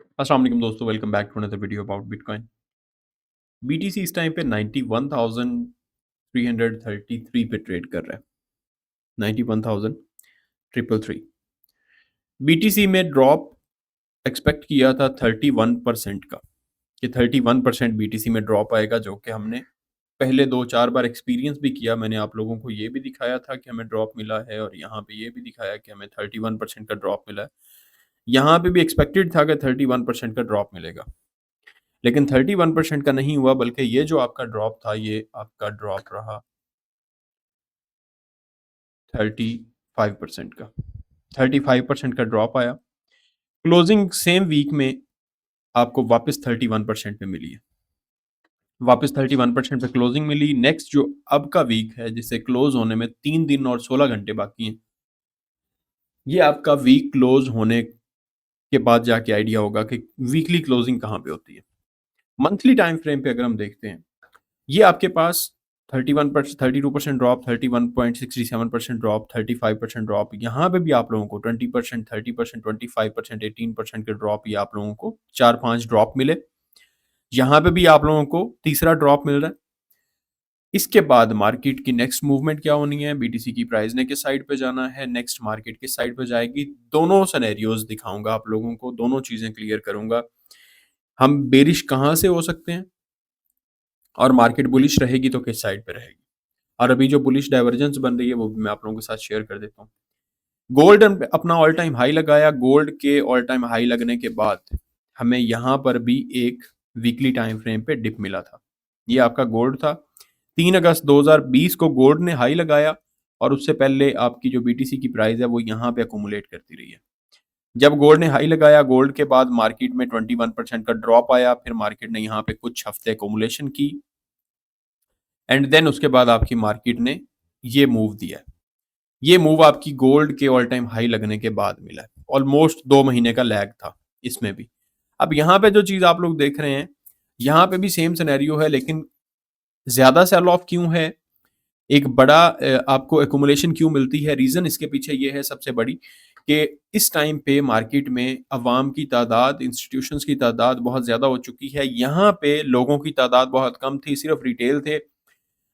अस्सलाम वालेकुम दोस्तों, welcome back to another video about bitcoin. BTC इस टाइम पे 91,333 पे ट्रेड कर रहा है। 91,333। बीटीसी में ड्रॉप एक्सपेक्ट किया था 31% का, कि 31% बीटीसी में ड्रॉप आएगा, जो कि हमने पहले 2-4 बार एक्सपीरियंस भी किया। मैंने आप लोगों को ये भी दिखाया था कि हमें ड्रॉप मिला है, और यहाँ पे ये भी दिखाया कि हमें 31% का ड्रॉप मिला है। यहाँ पे भी एक्सपेक्टेड था कि 31% का ड्रॉप मिलेगा, लेकिन 31% का नहीं हुआ, बल्कि ये जो आपका ड्रॉप था, ये आपका ड्रॉप रहा 35% का। 35% का ड्रॉप आया। क्लोजिंग सेम वीक में आपको वापस 31% पे मिली है। वापस 31% पे क्लोजिंग मिली। नेक्स्ट जो अब का वीक है, जिसे क्लोज होने में 3 दिन और 16 घंटे बाकी हैं, ये आपका वीक क्लोज होने के बाद जाके आइडिया होगा कि वीकली क्लोजिंग कहाँ पे होती है। मंथली टाइम फ्रेम पे अगर हम देखते हैं, ये आपके पास 31%, 32% ड्रॉप, 31.67% ड्रॉप, 35% ड्रॉप। यहाँ पे भी आप लोगों को 20%, 30%, 25%, 18% के ड्रॉप, ये आप लोगों को 4-5 ड्रॉप मिले। यहाँ पे भी आप लोगों को तीसरा ड्रॉप मिल रहा है। इसके बाद मार्केट की नेक्स्ट मूवमेंट क्या होनी है, बीटीसी की प्राइस ने किस साइड पे जाना है, नेक्स्ट मार्केट किस साइड पे जाएगी, दोनों सिनेरियोज दिखाऊंगा आप लोगों को, दोनों चीजें क्लियर करूंगा। हम बेरिश कहाँ से हो सकते हैं, और मार्केट बुलिश रहेगी तो किस साइड पे रहेगी, और अभी जो बुलिश डाइवर्जेंस बन रही है वो भी मैं आप लोगों के साथ शेयर कर देता हूँ। गोल्ड अपना ऑल टाइम हाई लगाया। गोल्ड के ऑल टाइम हाई लगने के बाद हमें यहाँ पर भी एक वीकली टाइम फ्रेम पे डिप मिला था। ये आपका गोल्ड था। 3 अगस्त 2020 को गोल्ड ने हाई लगाया, और उससे पहले आपकी जो बीटीसी की प्राइस है वो यहाँ पे अकोमुलेट करती रही है। जब गोल्ड ने हाई लगाया, गोल्ड के बाद मार्केट में 21% का ड्रॉप आया। फिर मार्केट ने यहाँ पे कुछ हफ्ते अकोमुलेशन की, एंड देन उसके बाद आपकी मार्केट ने ये मूव दिया है। ये मूव आपकी गोल्ड के ऑल टाइम हाई लगने के बाद मिला है। ऑलमोस्ट 2 महीने का लैग था इसमें भी। अब यहाँ पे जो चीज आप लोग देख रहे हैं, यहाँ पे भी सेम सिनेरियो है, लेकिन ज्यादा सेल ऑफ क्यों है, एक बड़ा आपको एकुमुलेशन क्यों मिलती है, रीजन इसके पीछे ये है सबसे बड़ी, कि इस टाइम पे मार्केट में अवाम की तादाद, इंस्टीट्यूशंस की तादाद बहुत ज्यादा हो चुकी है। यहाँ पे लोगों की तादाद बहुत कम थी, सिर्फ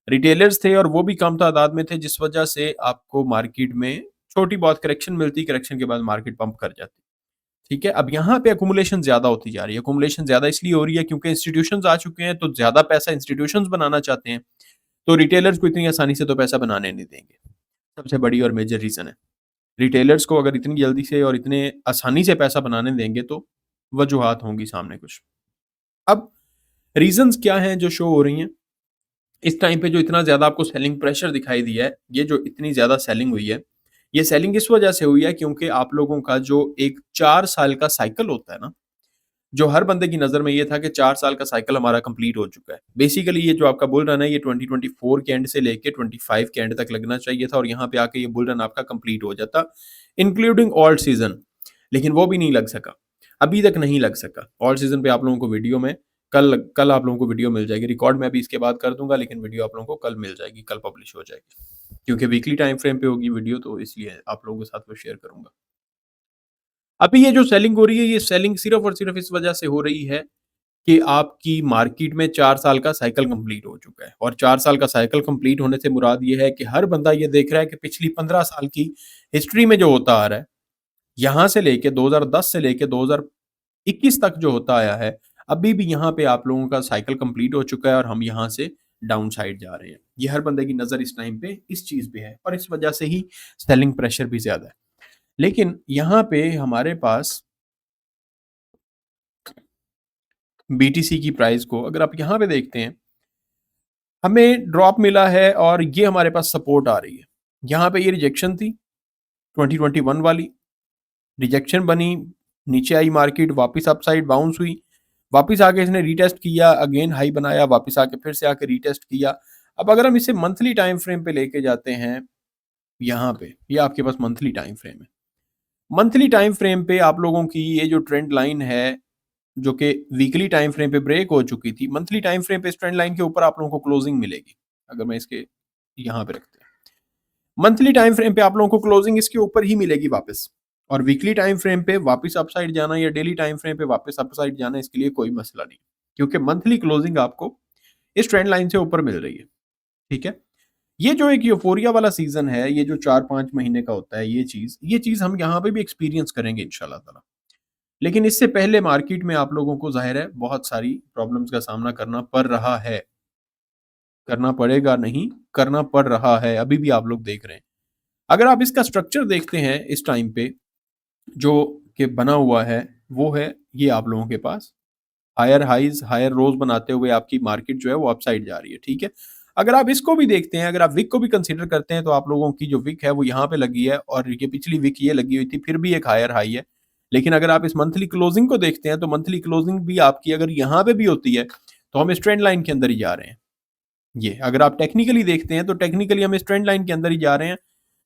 रिटेलर्स थे, और वो भी कम तादाद में थे, जिस वजह से आपको मार्केट में छोटी बहुत करेक्शन मिलती, करेक्शन के बाद मार्केट पंप कर जाती। ठीक है, अब यहाँ पे अकुमुलेशन ज्यादा होती जा रही है। अकुमुलेशन ज्यादा इसलिए हो रही है क्योंकि इंस्टीट्यूशंस आ चुके हैं, तो ज्यादा पैसा इंस्टीट्यूशंस बनाना चाहते हैं, तो रिटेलर्स को इतनी आसानी से तो पैसा बनाने नहीं देंगे। सबसे बड़ी और मेजर रीजन है। रिटेलर्स को अगर इतनी जल्दी से और इतने आसानी से पैसा बनाने देंगे तो वजूहात होंगी सामने कुछ। अब रीजंस क्या हैं जो शो हो रही हैं इस टाइम पे, जो इतना ज्यादा आपको सेलिंग प्रेशर दिखाई दिया है, ये जो इतनी ज्यादा सेलिंग हुई है, ये सेलिंग इस वजह से हुई है क्योंकि आप लोगों का जो एक 4 साल का साइकिल होता है ना, जो हर बंदे की नजर में ये था कि 4 साल का साइकिल हमारा कंप्लीट हो चुका है। बेसिकली ये जो आपका बुल रन है, ये 2024 के एंड से लेके 25 के एंड तक लगना चाहिए था, और यहाँ पे आके ये बुल रन आपका कंप्लीट हो जाता, इंक्लूडिंग ऑल सीजन। लेकिन वो भी नहीं लग सका, अभी तक नहीं लग सका। ऑल सीजन पे आप लोगों को वीडियो में कल कल आप लोगों को वीडियो मिल जाएगी। रिकॉर्ड में अभी इसके बाद कर दूंगा, लेकिन वीडियो आप लोगों को कल मिल जाएगी, कल पब्लिश हो जाएगी, क्योंकि वीकली टाइम फ्रेम पे होगी वीडियो, तो इसलिए आप लोगों के साथ मैं शेयर करूंगा। अभी ये जो सेलिंग हो रही है, ये सेलिंग सिर्फ और सिर्फ इस वजह से हो रही है कि आपकी मार्केट में 4 साल का साइकिल कंप्लीट हो चुका है, और 4 साल का साइकिल कंप्लीट होने से मुराद ये है कि हर बंदा ये देख रहा है कि पिछली 15 साल की हिस्ट्री में जो होता आ रहा है, यहाँ से लेके 2010 से लेके 2021 तक जो होता आया है, अभी भी यहाँ पे आप लोगों का साइकिल कंप्लीट हो चुका है, और हम यहाँ से डाउन साइड जा रहे हैं। ये हर बंदे की नजर इस टाइम पे इस चीज पे है, और इस वजह से ही सेलिंग प्रेशर भी ज्यादा है। लेकिन यहाँ पे हमारे पास बीटीसी की प्राइस को अगर आप यहाँ पे देखते हैं, हमें ड्रॉप मिला है, और ये हमारे पास सपोर्ट आ रही है। यहाँ पे ये रिजेक्शन थी 2021 वाली, रिजेक्शन बनी, नीचे आई मार्केट, वापस अपसाइड बाउंस हुई, वापस आके इसने रीटेस्ट किया, अगेन हाई बनाया, वापस आके फिर से आके रीटेस्ट किया। अब अगर हम इसे मंथली टाइम फ्रेम पे लेके जाते हैं, यहाँ पे ये आपके पास मंथली टाइम फ्रेम है। मंथली टाइम फ्रेम पे आप लोगों की ये जो ट्रेंड लाइन है, जो कि वीकली टाइम फ्रेम पे ब्रेक हो चुकी थी, मंथली टाइम फ्रेम पे इस ट्रेंड लाइन के ऊपर आप लोगों को क्लोजिंग मिलेगी। अगर मैं इसके यहाँ पे रखते हैं, मंथली टाइम फ्रेम पे आप लोगों को क्लोजिंग इसके ऊपर ही मिलेगी वापस। और वीकली टाइम फ्रेम पे वापस अपसाइड जाना या डेली टाइम फ्रेम पे वापस अपसाइड जाना, इसके लिए कोई मसला नहीं, क्योंकि मंथली क्लोजिंग आपको इस ट्रेंड लाइन से ऊपर मिल रही है। ठीक है, ये जो एक यूफोरिया वाला सीजन है, ये जो 4-5 महीने का होता है, ये चीज हम यहाँ पे भी एक्सपीरियंस करेंगे इंशाल्लाह ताला। लेकिन इससे पहले मार्केट में आप लोगों को ज़ाहिर है बहुत सारी प्रॉब्लम्स का सामना करना पड़ रहा है। करना पड़ेगा नहीं, करना पड़ रहा है, अभी भी आप लोग देख रहे हैं। अगर आप इसका स्ट्रक्चर देखते हैं इस टाइम पे जो कि बना हुआ है, वो है ये आप लोगों के पास हायर हाइज, हायर लोज बनाते हुए आपकी मार्केट जो है वो अपसाइड जा रही है। ठीक है, अगर आप इसको भी देखते हैं, अगर आप विक को भी कंसीडर करते हैं, तो आप लोगों की जो विक है वो यहाँ पे लगी है और ये पिछली विक ये लगी हुई थी, फिर भी एक हायर हाई है। लेकिन अगर आप इस मंथली क्लोजिंग को देखते हैं, तो मंथली क्लोजिंग भी आपकी अगर यहाँ पे भी होती है, तो हम इस ट्रेंड लाइन के अंदर ही जा रहे हैं। ये अगर आप टेक्निकली देखते हैं, तो टेक्निकली हम इस ट्रेंड लाइन के अंदर ही जा रहे हैं,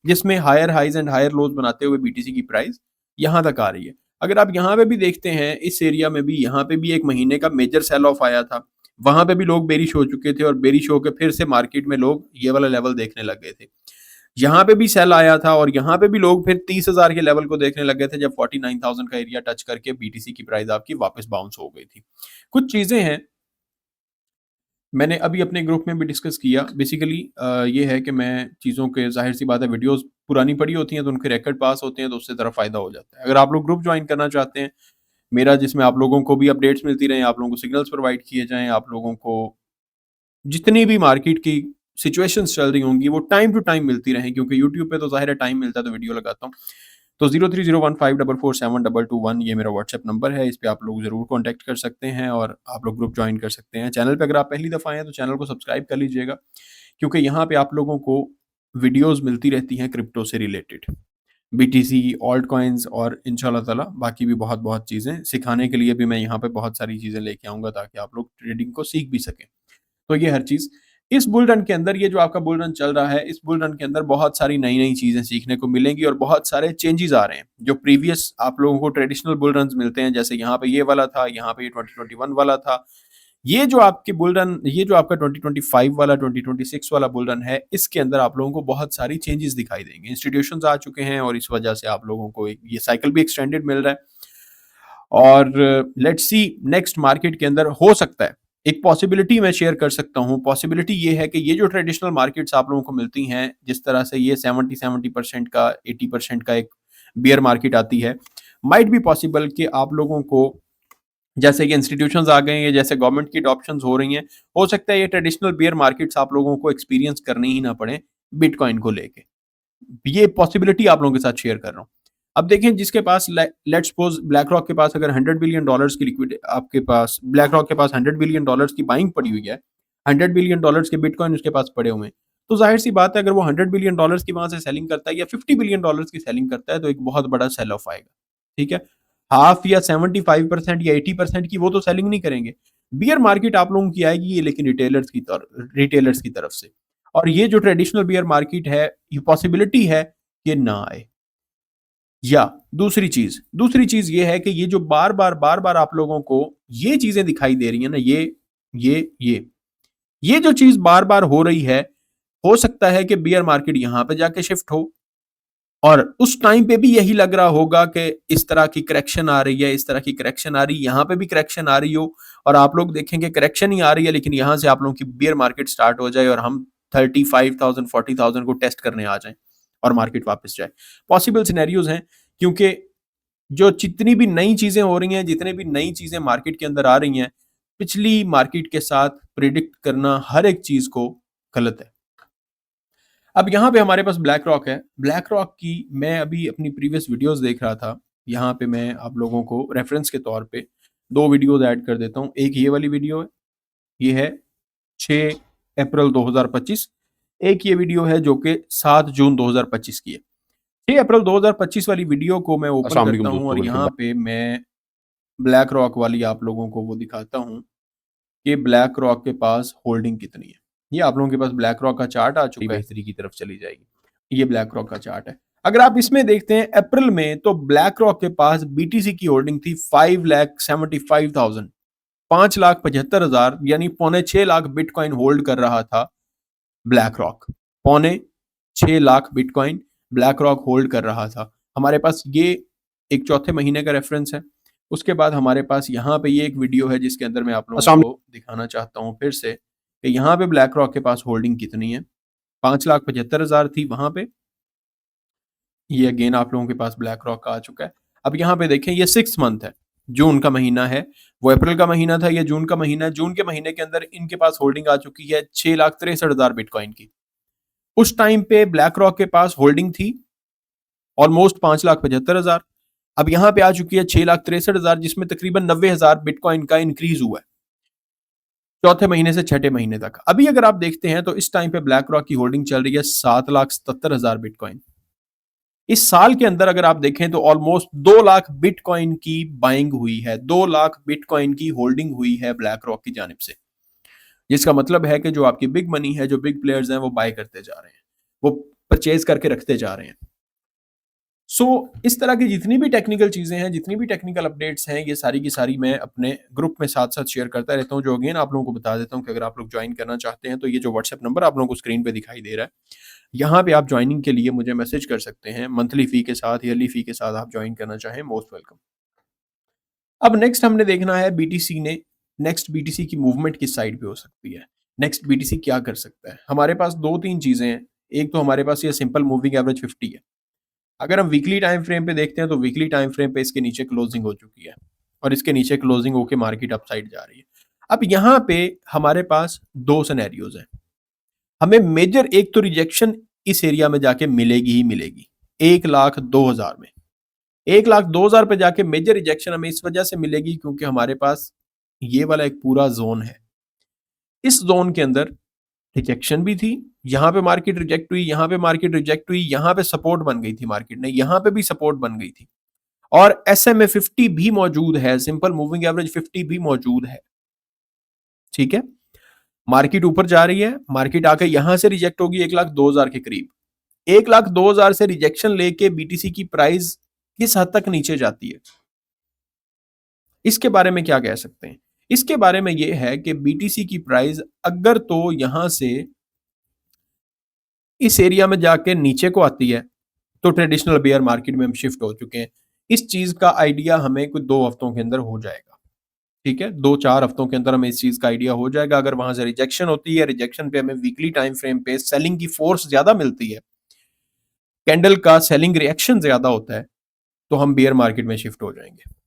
जिसमें higher highs and higher lows बनाते हुए बीटीसी की प्राइस यहाँ तक आ रही है। अगर आप यहाँ पे भी देखते हैं, इस एरिया में भी, यहाँ पे भी एक महीने का मेजर सेल ऑफ आया था, वहां पे भी लोग बेरिश हो चुके थे और बेरिश होकर फिर से मार्केट में लोग ये वाला लेवल देखने लग गए थे। यहाँ पे भी सेल आया था और यहाँ पे भी लोग फिर 30,000 के लेवल को देखने लग गए थे, जब 49,000 का एरिया टच करके बीटीसी की प्राइस आपकी वापस बाउंस हो गई थी। कुछ चीजें हैं, मैंने अभी अपने ग्रुप में भी डिस्कस किया। बेसिकली ये है कि मैं चीज़ों के, ज़ाहिर सी बात है, वीडियोस पुरानी पड़ी होती हैं तो उनके रिकॉर्ड पास होते हैं, तो उससे ज़रा फ़ायदा हो जाता है। अगर आप लोग ग्रुप ज्वाइन करना चाहते हैं मेरा, जिसमें आप लोगों को भी अपडेट्स मिलती रहें, आप लोगों को सिग्नल्स प्रोवाइड किए जाएँ, आप लोगों को जितनी भी मार्केट की सिचुएशंस चल रही होंगी वो टाइम टू टाइम मिलती रहें, क्योंकि यूट्यूब पे तो ज़ाहिर है टाइम मिलता है तो वीडियो लगाता हूँ। तो 030154472221 ये मेरा व्हाट्सएप नंबर है, इस पे आप लोग ज़रूर कॉन्टैक्ट कर सकते हैं और आप लोग ग्रुप ज्वाइन कर सकते हैं। चैनल पे अगर आप पहली दफ़ा आए हैं तो चैनल को सब्सक्राइब कर लीजिएगा, क्योंकि यहाँ पे आप लोगों को वीडियोज़ मिलती रहती हैं क्रिप्टो से रिलेटेड, बीटीसी, ऑल्ट कॉइन्स और इंशाल्लाह ताला बाकी भी बहुत-बहुत चीज़ें सिखाने के लिए भी मैं यहाँ पे बहुत सारी चीज़ें लेके आऊँगा, ताकि आप लोग ट्रेडिंग को सीख भी सकें। तो ये हर चीज़ इस बुल रन के अंदर, ये जो आपका बुल रन चल रहा है, इस बुल रन के अंदर बहुत सारी नई-नई चीज़ें सीखने को मिलेंगी और बहुत सारे चेंजेस आ रहे हैं। जो प्रीवियस आप लोगों को ट्रेडिशनल बुल रन्स मिलते हैं, जैसे यहाँ पे ये वाला था, यहाँ पे ये 2021 वाला था। ये जो आपके बुल रन, ये जो आपका 2025 वाला, 2026 वाला बुल रन है, इसके अंदर आप लोगों को बहुत सारी चेंजेस दिखाई देंगे। इंस्टीट्यूशंस आ चुके हैं और इस वजह से आप लोगों को ये साइकिल भी एक्सटेंडेड मिल रहा है। और लेट्स सी नेक्स्ट मार्केट के अंदर हो सकता है, एक पॉसिबिलिटी मैं शेयर कर सकता हूँ। पॉसिबिलिटी ये है कि ये जो ट्रेडिशनल मार्केट्स आप लोगों को मिलती हैं, जिस तरह से ये 70% का, 80% का एक बियर मार्केट आती है, माइट बी पॉसिबल कि आप लोगों को, जैसे ये इंस्टीट्यूशंस आ गए हैं, जैसे गवर्नमेंट की अडॉप्शंस हो रही हैं, हो सकता है ये ट्रेडिशनल बियर मार्केट्स आप लोगों को एक्सपीरियंस करने ही ना पड़े बिटकॉइन को लेके। ये पॉसिबिलिटी आप लोगों के साथ शेयर कर रहा हूँ। अब देखें, जिसके पास, लेट्स सपोज ब्लैक रॉक के पास अगर $100 बिलियन की लिक्विड, आपके पास ब्लैक रॉक के पास $100 बिलियन की बाइंग पड़ी हुई है, $100 बिलियन के बिटकॉइन उसके पास पड़े हुए हैं, तो जाहिर सी बात है, अगर वो $100 बिलियन की वहां से सेलिंग करता है या $50 बिलियन की सेलिंग करता है, तो एक बहुत बड़ा सेल ऑफ आएगा। ठीक है, हाफ या 75% या 80% की वो तो सेलिंग नहीं करेंगे। बियर मार्केट आप लोगों की आएगी ये, लेकिन रिटेलर्स की तरफ से। और ये जो ट्रेडिशनल बियर मार्केट है, ये पॉसिबिलिटी है कि ना आए। या दूसरी चीज ये है कि ये जो बार बार आप लोगों को ये चीजें दिखाई दे रही है ना, ये जो चीज बार बार हो रही है, हो सकता है कि बियर मार्केट यहां पे जाके शिफ्ट हो, और उस टाइम पे भी यही लग रहा होगा कि इस तरह की करेक्शन आ रही है, इस तरह की करेक्शन आ रही है, यहाँ पे भी करेक्शन आ रही हो, और आप लोग देखेंगे करेक्शन ही आ रही है, लेकिन यहाँ से आप लोगों की बियर मार्केट स्टार्ट हो जाए और हम 35,000 40,000 को टेस्ट करने आ जाएं और मार्केट वापस जाए। पॉसिबल सिनेरियोज हैं, क्योंकि जो जितनी भी नई चीजें हो रही हैं, जितने भी नई चीजें मार्केट के अंदर आ रही हैं, पिछली मार्केट के साथ प्रिडिक्ट करना हर एक चीज को गलत है। अब यहाँ पे हमारे पास ब्लैक रॉक है। ब्लैक रॉक की मैं अभी अपनी प्रीवियस वीडियोस देख रहा था, यहाँ पे मैं आप लोगों को रेफरेंस के तौर पे दो वीडियोस ऐड कर देता हूँ। एक ये वाली वीडियो है, ये है 6 अप्रैल 2025। एक ये वीडियो है जो कि 7 जून 2025 की है। 6 अप्रैल 2025 वाली वीडियो को मैं ओपन करता हूँ और यहाँ पे मैं ब्लैक रॉक वाली आप लोगों को वो दिखाता हूँ कि ब्लैक रॉक के पास होल्डिंग कितनी है। ये आप लोगों के पास ब्लैक रॉक का चार्ट आ चुका है, हिस्ट्री की तरफ चली जाएगी। ये ब्लैक रॉक का चार्ट है। अगर आप इसमें देखते हैं अप्रैल में, तो ब्लैक रॉक के पास बीटीसी की होल्डिंग थी 5,75,000, 5,75,000, यानी 5.25 लाख बिटकॉइन होल्ड कर रहा था black rock. 5.25 lakh bitcoin black rock hold कर रहा था। हमारे पास ये एक चौथे महीने का रेफरेंस है। उसके बाद हमारे पास यहाँ पे ये एक वीडियो है जिसके अंदर मैं आप लोगों को दिखाना चाहता हूँ फिर से कि यहाँ पे ब्लैक रॉक के पास होल्डिंग कितनी है। 5,75,000 थी वहां पे। ये अगेन आप लोगों के पास ब्लैक रॉक का आ चुका है। अब यहाँ पे देखें ये 6 मंथ है, जून का महीना है, वो अप्रैल का महीना था, ये जून का महीना है। जून के महीने के अंदर इनके पास होल्डिंग आ चुकी है 6,63,000 बिटकॉइन की। उस टाइम पे ब्लैक रॉक के पास होल्डिंग थी ऑलमोस्ट 5,75,000। अब यहाँ पे आ चुकी है 6,63,000, जिसमें तकरीबन 90,000 बिटकॉइन का इंक्रीज हुआ है चौथे महीने से छठे महीने तक। अभी अगर आप देखते हैं तो इस टाइम पे ब्लैक रॉक की होल्डिंग चल रही है 7,77,000 बिटकॉइन। इस साल के अंदर अगर आप देखें तो ऑलमोस्ट 2 लाख बिटकॉइन की बाइंग हुई है, 2 लाख बिटकॉइन की होल्डिंग हुई है ब्लैक रॉक की जानिब से। जिसका मतलब है कि जो आपकी बिग मनी है, जो बिग प्लेयर्स हैं, वो बाय करते जा रहे हैं, वो परचेज करके रखते जा रहे हैं। सो इस तरह की जितनी भी टेक्निकल चीजें हैं, जितनी भी टेक्निकल अपडेट्स हैं, ये सारी की सारी मैं अपने ग्रुप में साथ साथ शेयर करता रहता हूँ, जो अगेन आप लोगों को बता देता हूँ कि अगर आप लोग ज्वाइन करना चाहते हैं तो ये जो व्हाट्सएप नंबर आप लोगों को स्क्रीन पे दिखाई दे रहा है, यहाँ पे आप ज्वाइनिंग के लिए मुझे मैसेज कर सकते हैं। मंथली फी के साथ, ईयरली फी के साथ आप ज्वाइन करना चाहें, मोस्ट वेलकम। अब नेक्स्ट हमने देखना है बीटीसी ने, नेक्स्ट बीटीसी की मूवमेंट किस साइड पे हो सकती है, नेक्स्ट बीटीसी क्या कर सकता है। हमारे पास 2-3 चीजें हैं। एक तो हमारे पास ये सिंपल मूविंग एवरेज 50 है। अगर हम वीकली टाइम फ्रेम पे देखते हैं तो वीकली टाइम फ्रेम पे इसके नीचे क्लोजिंग हो चुकी है और इसके नीचे क्लोजिंग होके मार्केट अपसाइड जा रही है। अब यहाँ पे हमारे पास 2 सिनेरियोज हैं। हमें मेजर एक तो रिजेक्शन इस एरिया में जाके मिलेगी ही मिलेगी 1,02,000 में। 1,02,000 पे जाके मेजर रिजेक्शन हमें इस वजह से मिलेगी क्योंकि हमारे पास ये वाला एक पूरा जोन है। इस जोन के अंदर रिजेक्शन भी थी, यहाँ पे मार्केट रिजेक्ट हुई, यहाँ पे मार्केट रिजेक्ट हुई, यहाँ पे सपोर्ट बन गई थी मार्केट ने, यहाँ पे भी सपोर्ट बन गई थी और SMA 50 भी मौजूद है, सिंपल मूविंग एवरेज 50 भी मौजूद है। ठीक है, मार्केट ऊपर जा रही है, मार्केट आके यहां से रिजेक्ट होगी 1,02,000 के करीब। 1,02,000 से रिजेक्शन लेके बीटीसी की प्राइस किस हद तक नीचे जाती है, इसके बारे में क्या कह सकते हैं। इसके बारे में यह है कि बीटीसी की प्राइस अगर तो यहां से इस एरिया में जाके नीचे को आती है तो ट्रेडिशनल बेयर मार्केट में हम शिफ्ट हो चुके हैं। इस चीज का आइडिया हमें कुछ 2 हफ्तों के अंदर हो जाएगा। ठीक है, 2-4 हफ्तों के अंदर हमें इस चीज का आइडिया हो जाएगा। अगर वहां से रिजेक्शन होती है, रिजेक्शन पे हमें वीकली टाइम फ्रेम पे सेलिंग की फोर्स ज्यादा मिलती है, कैंडल का सेलिंग रिएक्शन ज्यादा होता है, तो हम बेयर मार्केट में शिफ्ट हो जाएंगे।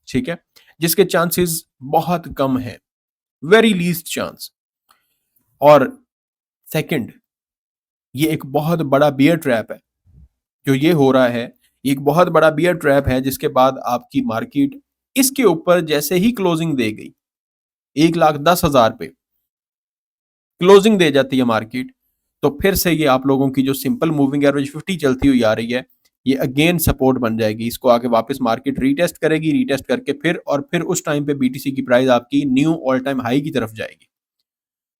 ठीक है, जिसके चांसेस बहुत कम है, वेरी लीस्ट चांस। और सेकंड, ये एक बहुत बड़ा बियर ट्रैप है जो ये हो रहा है, एक बहुत बड़ा बियर ट्रैप है जिसके बाद आपकी मार्केट इसके ऊपर जैसे ही क्लोजिंग दे गई 1,10,000 पे क्लोजिंग दे जाती है मार्केट, तो फिर से ये आप लोगों की जो सिंपल मूविंग एवरेज 50 चलती हुई आ रही है, ये अगेन सपोर्ट बन जाएगी। इसको आके वापस मार्केट रीटेस्ट करेगी, रीटेस्ट करके फिर उस टाइम पे बीटीसी की प्राइस आपकी न्यू ऑल टाइम हाई की तरफ जाएगी,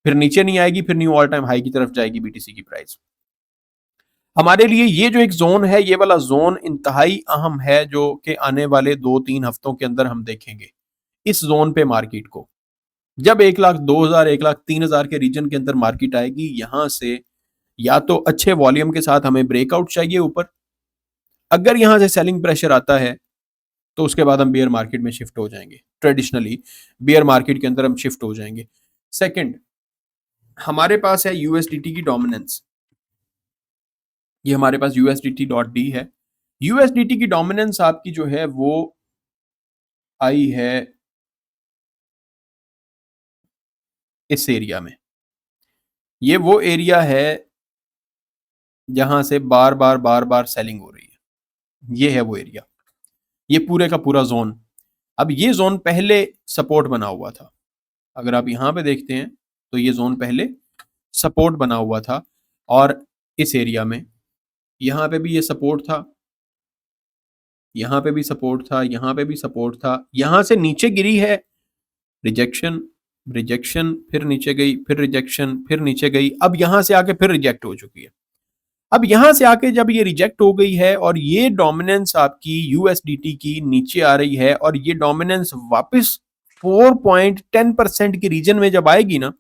फिर नीचे नहीं आएगी, फिर न्यू ऑल टाइम हाई की तरफ जाएगी बीटीसी की प्राइस। हमारे लिए ये जो एक जोन है, ये वाला जोन इंतहाई अहम है, जो कि आने वाले 2-3 हफ्तों के अंदर हम देखेंगे इस जोन पे मार्केट को। जब 1,02,000 1,03,000 के रीजन के अंदर मार्केट आएगी, यहां से या तो अच्छे वॉल्यूम के साथ हमें ब्रेकआउट चाहिए ऊपर, अगर यहां से सेलिंग प्रेशर आता है तो उसके बाद हम बियर मार्केट में शिफ्ट हो जाएंगे, ट्रेडिशनली बियर मार्केट के अंदर हम शिफ्ट हो जाएंगे। सेकंड, हमारे पास है यूएसडीटी की डोमिनेंस। ये हमारे पास USDT.D है। यूएसडीटी की डोमिनेंस आपकी जो है वो आई है इस एरिया में। ये वो एरिया है जहां से बार बार सेलिंग हो रही है, ये है वो एरिया, ये पूरे का पूरा जोन। अब ये जोन पहले सपोर्ट बना हुआ था, अगर आप यहां पे देखते हैं तो ये जोन पहले सपोर्ट बना हुआ था और इस एरिया में यहां पे भी ये सपोर्ट था, यहां पे भी सपोर्ट था, यहां पे भी सपोर्ट था, यहां से नीचे गिरी है, रिजेक्शन, रिजेक्शन, फिर नीचे गई, फिर रिजेक्शन, फिर नीचे गई, अब यहां से आके फिर रिजेक्ट हो चुकी है। अब यहां से आके जब ये रिजेक्ट हो गई है और ये डोमिनेंस आपकी यूएसडीटी की नीचे आ रही है और ये डोमिनेंस वापस 4.10% के रीजन में जब आएगी ना,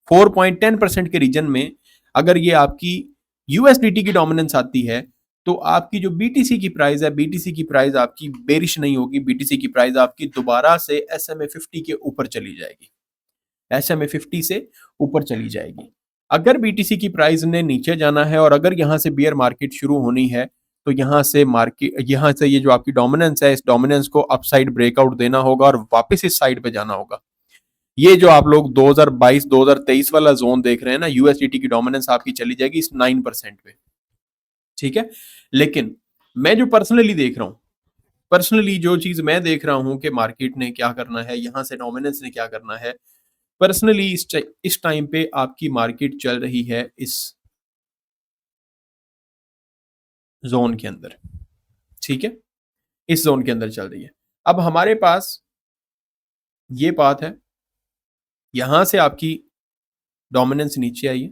4.10% के रीजन में अगर ये आपकी यूएसडीटी की डोमिनेंस आती है तो आपकी जो बीटीसी की प्राइस है, बीटीसी की प्राइस आपकी बेरिश नहीं होगी, बीटीसी की प्राइस आपकी दोबारा से एसएमए 50 के ऊपर चली जाएगी, एसएमए 50 से ऊपर चली जाएगी। अगर बीटीसी की प्राइस ने नीचे जाना है और अगर यहाँ से बियर मार्केट शुरू होनी है, तो यहाँ से ये जो आपकी डोमिनेंस है, इस डोमिनेंस को अपसाइड ब्रेकआउट देना होगा और वापस इस साइड पे जाना होगा। ये जो आप लोग 2022-2023 वाला जोन देख रहे हैं ना, यूएसडीटी की डोमिनेंस आपकी चली जाएगी इस 9% पे, ठीक है। लेकिन मैं जो पर्सनली देख रहा हूं, पर्सनली जो चीज मैं देख रहा हूं कि मार्केट ने क्या करना है, यहां से डोमिनेंस ने क्या करना है, पर्सनली इस टाइम पे आपकी मार्केट चल रही है इस जोन के अंदर, ठीक है, इस जोन के अंदर चल रही है। अब हमारे पास ये बात है, यहां से आपकी डोमिनेंस नीचे आई है,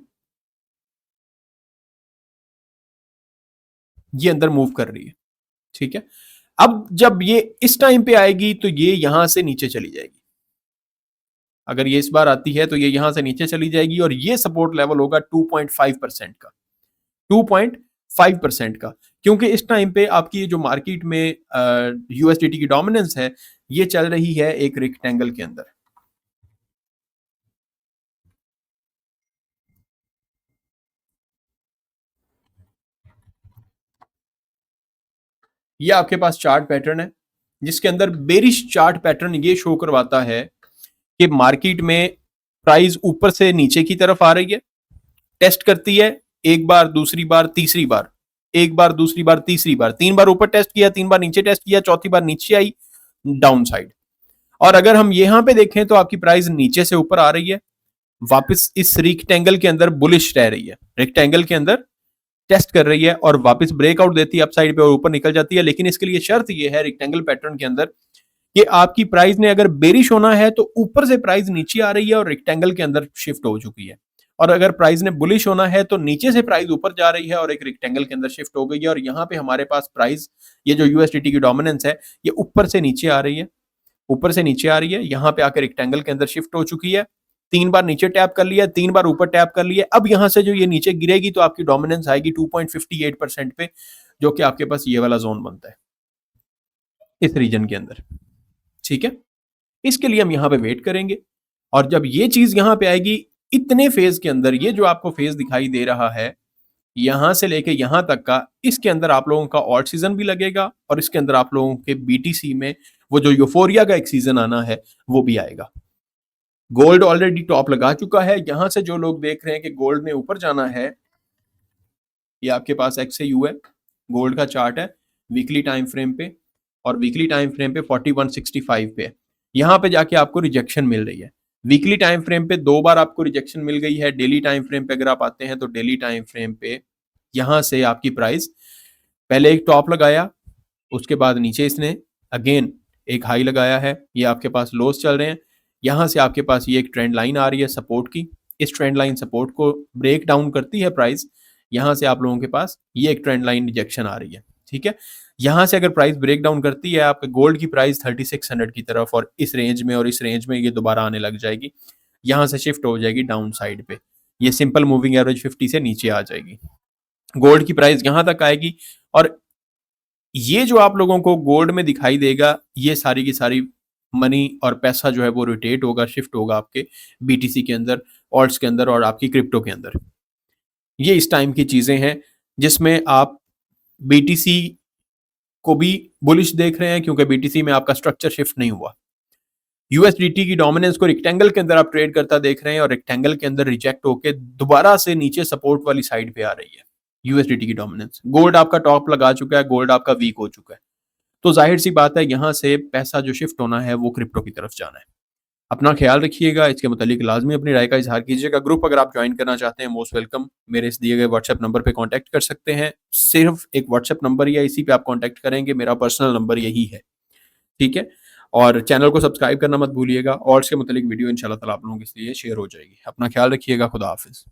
ये अंदर मूव कर रही है, ठीक है। अब जब ये इस टाइम पे आएगी तो ये यहां से नीचे चली जाएगी, अगर ये इस बार आती है तो ये यहां से नीचे चली जाएगी और ये सपोर्ट लेवल होगा 2.5% का, 2.5% का, क्योंकि इस टाइम पे आपकी जो मार्केट में यूएसडीटी की डोमिनेंस है, ये चल रही है एक रेक्टेंगल के अंदर। ये आपके पास चार्ट पैटर्न है, जिसके अंदर बेरिश चार्ट पैटर्न ये शो करवाता है कि मार्केट में प्राइस ऊपर से नीचे की तरफ आ रही है, टेस्ट करती है, एक बार, दूसरी बार, तीसरी बार, एक बार, दूसरी बार, तीसरी बार, 3 बार ऊपर टेस्ट किया, 3 बार नीचे टेस्ट किया, चौथी बार नीचे आई, डाउन साइड। और अगर हम यहां पे देखें तो आपकी प्राइस नीचे से ऊपर आ रही है, वापस इस रेक्टेंगल के अंदर बुलिश रह रही है, रेक्टेंगल के अंदर टेस्ट कर रही है और वापस ब्रेकआउट देती है अपसाइड पे और ऊपर निकल जाती है। लेकिन इसके लिए शर्त यह है रेक्टेंगल पैटर्न के अंदर कि आपकी प्राइस ने अगर बेरिश होना है तो ऊपर से प्राइस नीचे आ रही है और रेक्टेंगल के अंदर शिफ्ट हो चुकी है, और अगर प्राइस ने बुलिश होना है तो नीचे से प्राइस ऊपर जा रही है और एक रेक्टेंगल के अंदर शिफ्ट हो गई है। और यहाँ पे हमारे पास प्राइस, ये जो यूएसडीटी की डोमिनेंस है, ये ऊपर से नीचे आ रही है, ऊपर से नीचे आ रही है, यहाँ पे आकर रेक्टेंगल के अंदर शिफ्ट हो चुकी है, 3 बार नीचे टैप कर लिया, 3 बार ऊपर टैप कर लिया। अब यहां से जो ये नीचे गिरेगी तो आपकी डोमिनेंस आएगी 2.58% पे, जो कि आपके पास ये वाला जोन बनता है इस रीजन के अंदर, ठीक है। इसके लिए हम यहाँ पे वेट करेंगे और जब ये चीज यहाँ पे आएगी, इतने फेज के अंदर, ये जो आपको फेज दिखाई दे रहा है यहां से लेके यहां तक का, इसके अंदर आप लोगों का ऑल्ट सीजन भी लगेगा और इसके अंदर आप लोगों के बीटीसी में वो जो यूफोरिया का एक सीजन आना है वो भी आएगा। गोल्ड ऑलरेडी टॉप लगा चुका है, यहां से जो लोग देख रहे हैं कि गोल्ड ने ऊपर जाना है, ये आपके पास XAU है, गोल्ड का चार्ट है वीकली टाइम फ्रेम पे, और वीकली टाइम फ्रेम पे 4165 पे, यहां पे जाके आपको रिजेक्शन मिल रही है। वीकली टाइम फ्रेम पे 2 बार आपको रिजेक्शन मिल गई है, डेली टाइम फ्रेम पे अगर आप आते हैं तो डेली टाइम फ्रेम पे यहां से आपकी प्राइस पहले एक टॉप लगाया, उसके बाद नीचे इसने अगेन एक हाई लगाया है, ये आपके पास लोस चल रहे हैं, यहां से आपके पास ये एक ट्रेंड लाइन आ रही है सपोर्ट की, इस ट्रेंड लाइन सपोर्ट को ब्रेक डाउन करती है प्राइस, यहां से आप लोगों के पास ये एक ट्रेंड लाइन रिजेक्शन आ रही है, ठीक है। यहां से अगर प्राइस ब्रेक डाउन करती है आपके गोल्ड की प्राइस 3600 की तरफ और इस रेंज में, और इस रेंज में ये दोबारा आने लग जाएगी, यहां से शिफ्ट हो जाएगी डाउन साइड पे, ये सिंपल मूविंग एवरेज 50 से नीचे आ जाएगी, गोल्ड की प्राइस यहां तक आएगी। और ये जो आप लोगों को गोल्ड में दिखाई देगा, ये सारी की सारी मनी और पैसा जो है वो रोटेट होगा, शिफ्ट होगा आपके बीटीसी के अंदर, ऑल्ट्स के अंदर और आपकी क्रिप्टो के अंदर। ये इस टाइम की चीजें हैं जिसमें आप बीटीसी को भी बुलिश देख रहे हैं, क्योंकि बीटीसी में आपका स्ट्रक्चर शिफ्ट नहीं हुआ। यूएसडीटी की डोमिनेंस को रेक्टेंगल के अंदर आप ट्रेड करता देख रहे हैं और रेक्टेंगल के अंदर रिजेक्ट होकर दोबारा से नीचे सपोर्ट वाली साइड पे आ रही है यूएसडीटी की डोमिनेंस। गोल्ड आपका टॉप लगा चुका है, गोल्ड आपका वीक हो चुका है, तो जाहिर सी बात है यहां से पैसा जो शिफ्ट होना है वो क्रिप्टो की तरफ जाना है। अपना ख्याल रखिएगा, इसके मुतालिक लाजमी अपनी राय का इजहार कीजिएगा। ग्रुप अगर आप ज्वाइन करना चाहते हैं, मोस्ट वेलकम, मेरे इस दिए गए व्हाट्सएप नंबर पे कांटेक्ट कर सकते हैं, सिर्फ एक व्हाट्सएप नंबर या इसी पे आप कांटेक्ट करेंगे, मेरा पर्सनल नंबर यही है, ठीक है। और चैनल को सब्सक्राइब करना मत भूलिएगा, और इसके मुतालिक वीडियो इंशाल्लाह ताला आप लोगों के लिए शेयर हो जाएगी। अपना ख्याल रखिएगा, खुदा हाफिज।